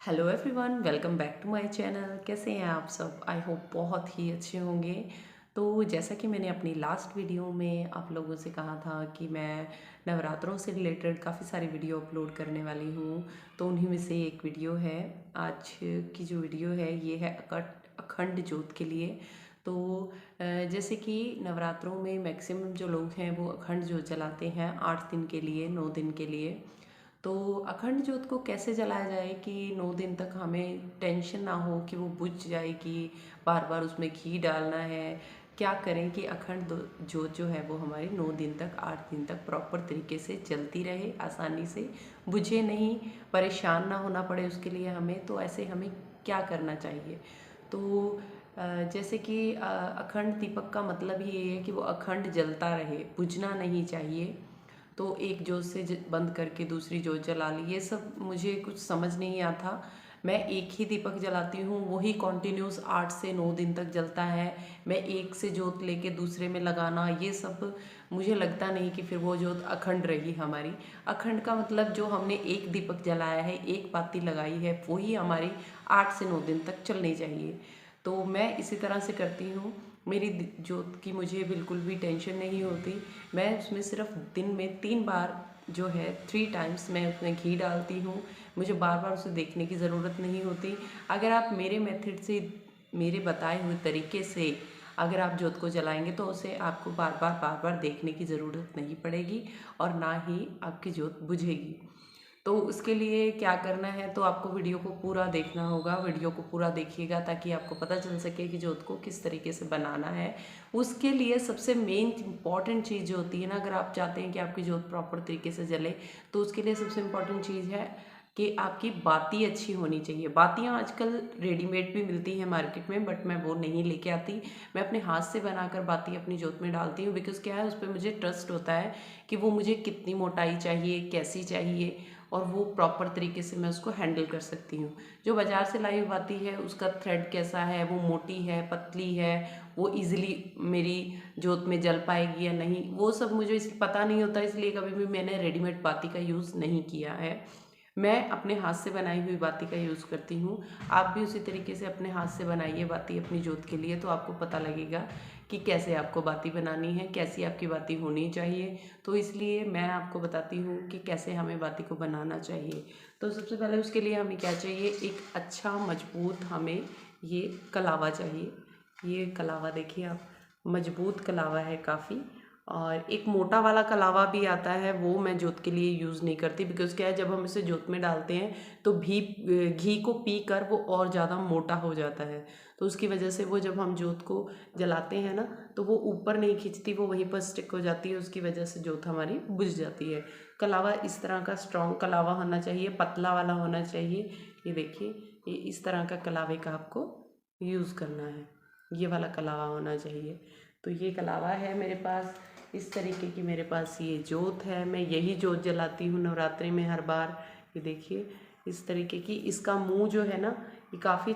Hello everyone, welcome back to my channel. कैसे हैं आप सब? आई होप बहुत ही अच्छे होंगे। तो जैसा कि मैंने अपनी लास्ट वीडियो में आप लोगों से कहा था कि मैं नवरात्रों से रिलेटेड काफ़ी सारी वीडियो अपलोड करने वाली हूँ, तो उन्हीं में से एक वीडियो है। आज की जो वीडियो है ये है अखंड ज्योत के लिए। तो जैसे कि नवरात्रों में मैक्सिमम जो लोग हैं वो अखंड ज्योत जलाते हैं 8 दिन के लिए, 9 दिन के लिए। तो अखंड ज्योत को कैसे जलाया जाए कि 9 दिन तक हमें टेंशन ना हो कि वो बुझ जाएगी, बार बार उसमें घी डालना है। क्या करें कि अखंड ज्योत जो है वो हमारी 9 दिन तक, 8 दिन तक प्रॉपर तरीके से जलती रहे, आसानी से बुझे नहीं, परेशान ना होना पड़े उसके लिए हमें। तो ऐसे हमें क्या करना चाहिए? तो जैसे कि अखंड दीपक का मतलब ही ये है कि वो अखंड जलता रहे, बुझना नहीं चाहिए। तो एक जोत से बंद करके दूसरी जोत जला ली, ये सब मुझे कुछ समझ नहीं आता। मैं एक ही दीपक जलाती हूँ, वही कॉन्टिन्यूस 8 से 9 दिन तक जलता है। मैं एक से जोत लेके दूसरे में लगाना, ये सब मुझे लगता नहीं कि फिर वो जोत अखंड रही हमारी। अखंड का मतलब जो हमने एक दीपक जलाया है, एक बाती लगाई है, वही हमारी 8 से 9 दिन तक चलनी चाहिए। तो मैं इसी तरह से करती हूँ। मेरी जोत की मुझे बिल्कुल भी टेंशन नहीं होती। मैं उसमें सिर्फ दिन में 3 बार जो है 3 टाइम्स मैं उसमें घी डालती हूँ। मुझे बार बार उसे देखने की ज़रूरत नहीं होती। अगर आप मेरे मेथड से, मेरे बताए हुए तरीके से अगर आप जोत को जलाएंगे तो उसे आपको बार बार देखने की ज़रूरत नहीं पड़ेगी और ना ही आपकी जोत बुझेगी। तो उसके लिए क्या करना है, तो आपको वीडियो को पूरा देखना होगा। वीडियो को पूरा देखिएगा ताकि आपको पता चल सके कि जोत को किस तरीके से बनाना है। उसके लिए सबसे मेन इम्पॉर्टेंट चीज़ जो होती है ना, अगर आप चाहते हैं कि आपकी जोत प्रॉपर तरीके से जले, तो उसके लिए सबसे इम्पॉर्टेंट चीज़ है कि आपकी बाती अच्छी होनी चाहिए। बातियाँ आजकल रेडीमेड भी मिलती हैं मार्केट में, बट मैं वो नहीं लेके आती। मैं अपने हाथ से बनाकर बाती अपनी जोत में डालती हूँ। बिकॉज़ क्या है, उस पर मुझे ट्रस्ट होता है कि वो मुझे कितनी मोटाई चाहिए, कैसी चाहिए, और वो प्रॉपर तरीके से मैं उसको हैंडल कर सकती हूँ। जो बाज़ार से लाई हुई बाती है उसका थ्रेड कैसा है, वो मोटी है, पतली है, वो इजीली मेरी जोत में जल पाएगी या नहीं, वो सब मुझे इस पता नहीं होता। इसलिए कभी भी मैंने रेडीमेड बाती का यूज़ नहीं किया है। मैं अपने हाथ से बनाई हुई बाती का यूज़ करती हूँ। आप भी उसी तरीके से अपने हाथ से बनाइए बाती अपनी जोत के लिए, तो आपको पता लगेगा कि कैसे आपको बाती बनानी है, कैसी आपकी बाती होनी चाहिए। तो इसलिए मैं आपको बताती हूँ कि कैसे हमें बाती को बनाना चाहिए। तो सबसे पहले उसके लिए हमें क्या चाहिए, एक अच्छा मजबूत हमें ये कलावा चाहिए। ये कलावा देखिए आप, मजबूत कलावा है काफ़ी। और एक मोटा वाला कलावा भी आता है, वो मैं जोत के लिए यूज़ नहीं करती। बिकॉज़ क्या है, जब हम इसे जोत में डालते हैं तो घी को पी कर वो और ज़्यादा मोटा हो जाता है। तो उसकी वजह से वो जब हम जोत को जलाते हैं ना, तो वो ऊपर नहीं खिंचती, वो वहीं पर स्टिक हो जाती है। उसकी वजह से जोत हमारी बुझ जाती है। कलावा इस तरह का स्ट्रॉन्ग कलावा होना चाहिए, पतला वाला होना चाहिए। ये देखिए, ये इस तरह का कलावे का आपको यूज़ करना है, ये वाला कलावा होना चाहिए। तो ये कलावा है मेरे पास, इस तरीके की मेरे पास ये जोत है। मैं यही जोत जलाती हूँ नवरात्रि में हर बार। ये देखिए इस तरीके की, इसका मुंह जो है ना, ये काफ़ी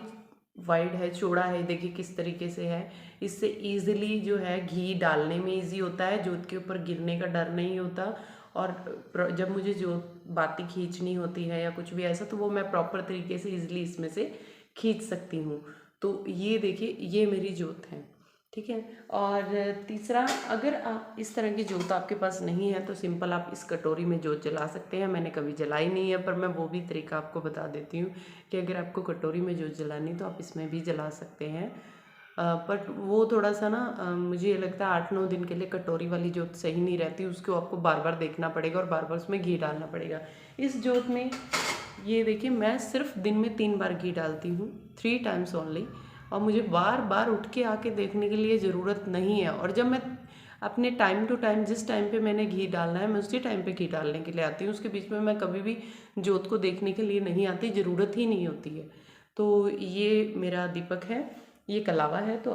वाइड है, चौड़ा है। देखिए किस तरीके से है। इससे ईजिली जो है घी डालने में ईजी होता है, जोत के ऊपर गिरने का डर नहीं होता। और जब मुझे जोत बाती खींचनी होती है या कुछ भी ऐसा, तो वो मैं प्रॉपर तरीके से ईजिली इसमें से खींच सकती हूँ। तो ये देखिए, ये मेरी जोत है, ठीक है। और तीसरा, अगर आप इस तरह की जोत आपके पास नहीं है तो सिंपल आप इस कटोरी में जोत जला सकते हैं। मैंने कभी जलाई नहीं है, पर मैं वो भी तरीका आपको बता देती हूँ कि अगर आपको कटोरी में जोत जलानी तो आप इसमें भी जला सकते हैं। बट वो थोड़ा सा ना, मुझे ये लगता है 8-9 दिन के लिए कटोरी वाली जोत सही नहीं रहती। उसको आपको बार बार देखना पड़ेगा और बार बार उसमें घी डालना पड़ेगा। इस जोत में ये देखिए, मैं सिर्फ दिन में 3 बार घी डालती हूँ, 3 टाइम्स ओनली। और मुझे बार बार उठ के आके देखने के लिए ज़रूरत नहीं है। और जब मैं अपने टाइम टू टाइम, जिस टाइम पे मैंने घी डालना है, मैं उसी टाइम पे घी डालने के लिए आती हूँ। उसके बीच में मैं कभी भी जोत को देखने के लिए नहीं आती, ज़रूरत ही नहीं होती है। तो ये मेरा दीपक है, ये कलावा है। तो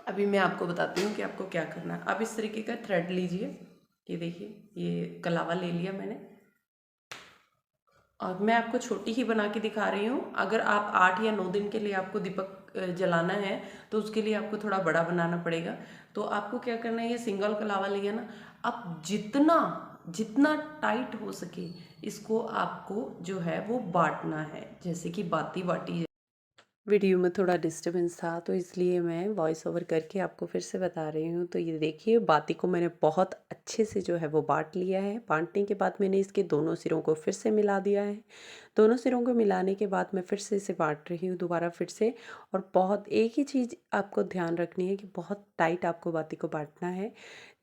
अभी मैं आपको बताती हूँ कि आपको क्या करना है। आप इस तरीके का थ्रेड लीजिए, ये देखिए, ये कलावा ले लिया मैंने। और मैं आपको छोटी ही बना के दिखा रही हूँ। अगर आप 8 या 9 दिन के लिए आपको दीपक जलाना है तो उसके लिए आपको थोड़ा बड़ा बनाना पड़ेगा। तो आपको क्या करना है, ये सिंगल कलावा लिया ना, आप जितना जितना टाइट हो सके इसको आपको जो है वो बाँटना है, जैसे कि बाती बाटी। वीडियो में थोड़ा डिस्टरबेंस था तो इसलिए मैं वॉइस ओवर करके आपको फिर से बता रही हूँ। तो ये देखिए बाती को मैंने बहुत अच्छे से जो है वो बाँट लिया है। बाँटने के बाद मैंने इसके दोनों सिरों को फिर से मिला दिया है। दोनों सिरों को मिलाने के बाद मैं फिर से इसे बाँट रही हूँ दोबारा फिर से। और बहुत एक ही चीज़ आपको ध्यान रखनी है कि बहुत टाइट आपको बाती को बाँटना है।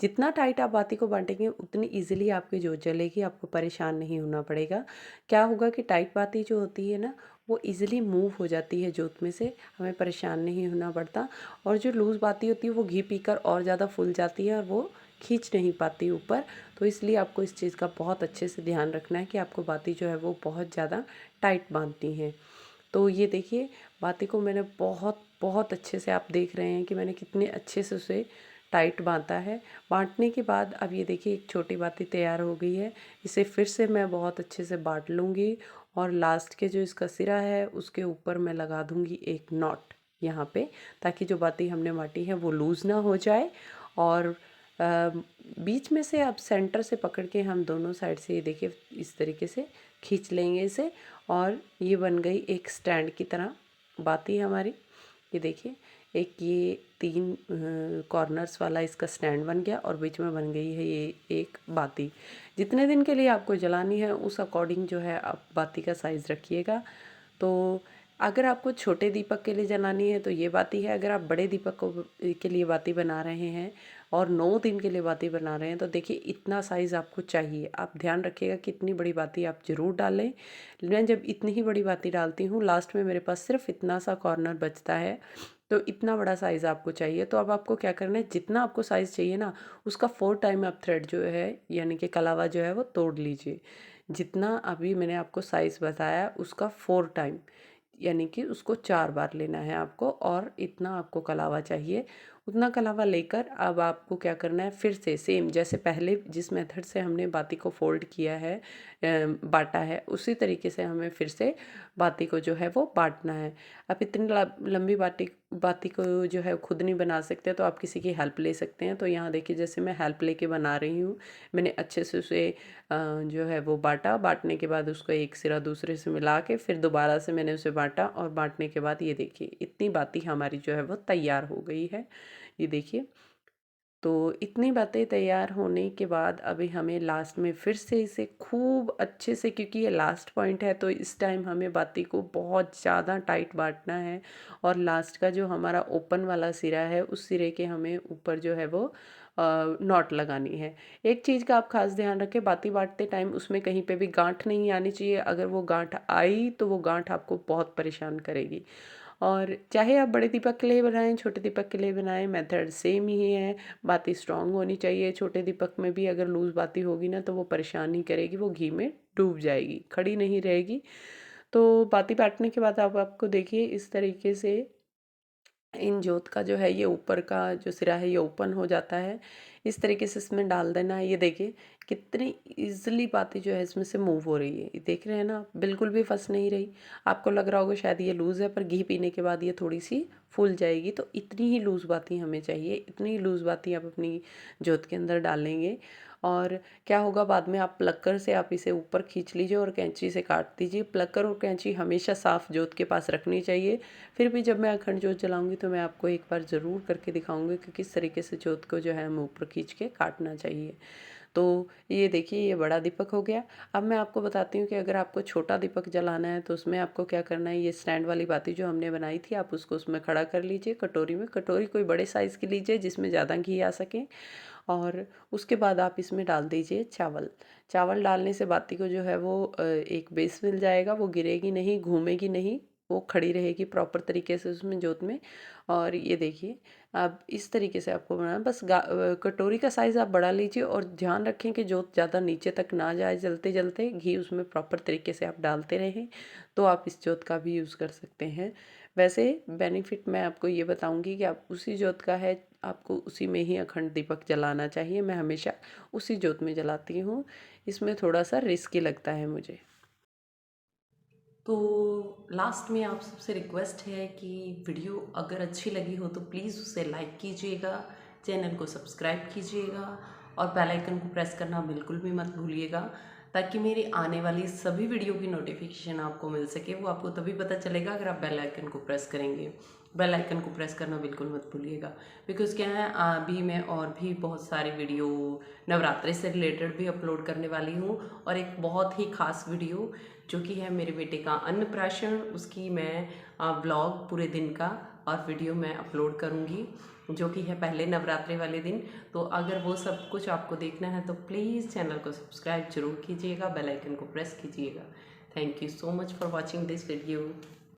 जितना टाइट आप बाती को बाँटेंगे उतनी ईज़िली आपकी जोत जलेगी, आपको परेशान नहीं होना पड़ेगा। क्या होगा कि टाइट बाती जो होती है ना, वो ईज़िली मूव हो जाती है जोत में से, हमें परेशान नहीं होना पड़ता। और जो लूज़ बाती होती है वो घी पीकर और ज़्यादा फूल जाती है और वो खींच नहीं पाती ऊपर। तो इसलिए आपको इस चीज़ का बहुत अच्छे से ध्यान रखना है कि आपको बाती जो है वो बहुत ज़्यादा टाइट बांधनी है। तो ये देखिए बाती को मैंने बहुत बहुत अच्छे से, आप देख रहे हैं कि मैंने कितने अच्छे से उसे टाइट बांधा है। बांटने के बाद अब ये देखिए एक छोटी बाती तैयार हो गई है। इसे फिर से मैं बहुत अच्छे से बांट लूँगी और लास्ट के जो इसका सिरा है उसके ऊपर मैं लगा दूँगी एक नॉट यहाँ पे, ताकि जो बाती हमने बांटी है वो लूज़ ना हो जाए। और बीच में से अब सेंटर से पकड़ के हम दोनों साइड से ये देखिए इस तरीके से खींच लेंगे इसे। और ये बन गई एक स्टैंड की तरह बाती हमारी। ये देखिए एक ये 3 कॉर्नर्स वाला इसका स्टैंड बन गया और बीच में बन गई है ये एक बाती। जितने दिन के लिए आपको जलानी है उस अकॉर्डिंग जो है आप बाती का साइज़ रखिएगा। तो अगर आपको छोटे दीपक के लिए जलानी है तो ये बाती है। अगर आप बड़े दीपक को के लिए बाती बना रहे हैं और 9 दिन के लिए बाती बना रहे हैं तो देखिए इतना साइज़ आपको चाहिए। आप ध्यान रखिएगा कि इतनी बड़ी बाती आप ज़रूर डालें। मैं जब इतनी ही बड़ी बाती डालती हूँ लास्ट में मेरे पास सिर्फ इतना सा कॉर्नर बचता है, तो इतना बड़ा साइज़ आपको चाहिए। तो अब आपको क्या करना है, जितना आपको साइज़ चाहिए ना उसका 4 टाइम आप थ्रेड जो है यानी कि कलावा जो है वो तोड़ लीजिए। जितना अभी मैंने आपको साइज़ बताया उसका 4 टाइम, यानी कि उसको 4 बार लेना है आपको। और इतना आपको कलावा चाहिए। उतना कलावा लेकर अब आपको क्या करना है, फिर से सेम जैसे पहले जिस मेथड से हमने बाती को फोल्ड किया है, बाटा है, उसी तरीके से हमें फिर से बाती को जो है वो बांटना है। आप इतनी लंबी बाती बाती को जो है खुद नहीं बना सकते तो आप किसी की हेल्प ले सकते हैं। तो यहाँ देखिए जैसे मैं हेल्प लेके बना रही हूँ, मैंने अच्छे से उसे जो है वो बाटा। बांटने के बाद उसको एक सिरा दूसरे से मिला के फिर दोबारा से मैंने उसे बांटा और बांटने के बाद ये देखिए इतनी बाती हमारी जो है वो तैयार हो गई है। ये देखिए, तो इतनी बातें तैयार होने के बाद अभी हमें लास्ट में फिर से इसे खूब अच्छे से, क्योंकि ये लास्ट पॉइंट है तो इस टाइम हमें बाती को बहुत ज़्यादा टाइट बांटना है। और लास्ट का जो हमारा ओपन वाला सिरा है उस सिरे के हमें ऊपर जो है वो नॉट लगानी है। एक चीज़ का आप खास ध्यान रखें, बाती बांटते टाइम उसमें कहीं पे भी गांठ नहीं आनी चाहिए। अगर वो गांठ आई तो वो गांठ आपको बहुत परेशान करेगी। और चाहे आप बड़े दीपक के लिए बनाएं छोटे दीपक के लिए बनाएं, मेथड सेम ही है। बाती स्ट्रांग होनी चाहिए। छोटे दीपक में भी अगर लूज़ बाती होगी ना तो वो परेशान नहीं करेगी, वो घी में डूब जाएगी, खड़ी नहीं रहेगी। तो बाती बांटने के बाद आप आपको देखिए इस तरीके से इन जोत का जो है ये ऊपर का जो सिरा है ये ओपन हो जाता है। इस तरीके से इसमें डाल देना है। ये देखिए कितनी इजीली बाती जो है इसमें से मूव हो रही है। ये देख रहे हैं ना, बिल्कुल भी फंस नहीं रही। आपको लग रहा होगा शायद ये लूज़ है, पर घी पीने के बाद ये थोड़ी सी फूल जाएगी। तो इतनी ही लूज़ बाती हमें चाहिए, इतनी ही लूज़ बाती आप अपनी जोत के अंदर डालेंगे। और क्या होगा, बाद में आप प्लक्कर से आप इसे ऊपर खींच लीजिए और कैंची से काट दीजिए। प्लक्कर और कैंची हमेशा साफ़ जोत के पास रखनी चाहिए। फिर भी जब मैं अखंड जोत जलाऊंगी तो मैं आपको एक बार ज़रूर करके दिखाऊंगी कि किस तरीके से जोत को जो है हमें ऊपर खींच के काटना चाहिए। तो ये देखिए ये बड़ा दीपक हो गया। अब मैं आपको बताती हूँ कि अगर आपको छोटा दीपक जलाना है तो उसमें आपको क्या करना है, ये स्टैंड वाली बाती जो हमने बनाई थी आप उसको उसमें खड़ा कर लीजिए कटोरी में। कटोरी कोई बड़े साइज़ की लीजिए जिसमें ज़्यादा घी आ सके। और उसके बाद आप इसमें डाल दीजिए चावल। चावल डालने से बाती को जो है वो एक बेस मिल जाएगा, वो गिरेगी नहीं, घूमेगी नहीं, वो खड़ी रहेगी प्रॉपर तरीके से उसमें जोत में। और ये देखिए अब इस तरीके से आपको बनाना, बस कटोरी का साइज़ आप बड़ा लीजिए और ध्यान रखें कि जोत ज़्यादा नीचे तक ना जाए। जलते जलते घी उसमें प्रॉपर तरीके से आप डालते रहें तो आप इस जोत का भी यूज़ कर सकते हैं। वैसे बेनिफिट मैं आपको ये बताऊंगी कि आप उसी जोत का है, आपको उसी में ही अखंड दीपक जलाना चाहिए। मैं हमेशा उसी जोत में जलाती हूँ, इसमें थोड़ा सा रिस्की लगता है मुझे। तो लास्ट में आप सबसे रिक्वेस्ट है कि वीडियो अगर अच्छी लगी हो तो प्लीज़ उसे लाइक कीजिएगा, चैनल को सब्सक्राइब कीजिएगा और बेल आइकन को प्रेस करना बिल्कुल भी मत भूलिएगा, ताकि मेरी आने वाली सभी वीडियो की नोटिफिकेशन आपको मिल सके। वो आपको तभी पता चलेगा अगर आप बेल आइकन को प्रेस करेंगे। बेल आइकन को प्रेस करना बिल्कुल मत भूलिएगा, बिकॉज़ क्या है, अभी मैं और भी बहुत सारी वीडियो नवरात्रि से रिलेटेड भी अपलोड करने वाली हूँ। और एक बहुत ही ख़ास वीडियो जो कि है मेरे बेटे का अन्नप्राशन, उसकी मैं व्लॉग पूरे दिन का और वीडियो मैं अपलोड करूँगी, जो कि है पहले नवरात्रि वाले दिन। तो अगर वो सब कुछ आपको देखना है तो प्लीज़ चैनल को सब्सक्राइब जरूर कीजिएगा, बेल आइकन को प्रेस कीजिएगा। Thank you so much for watching this video.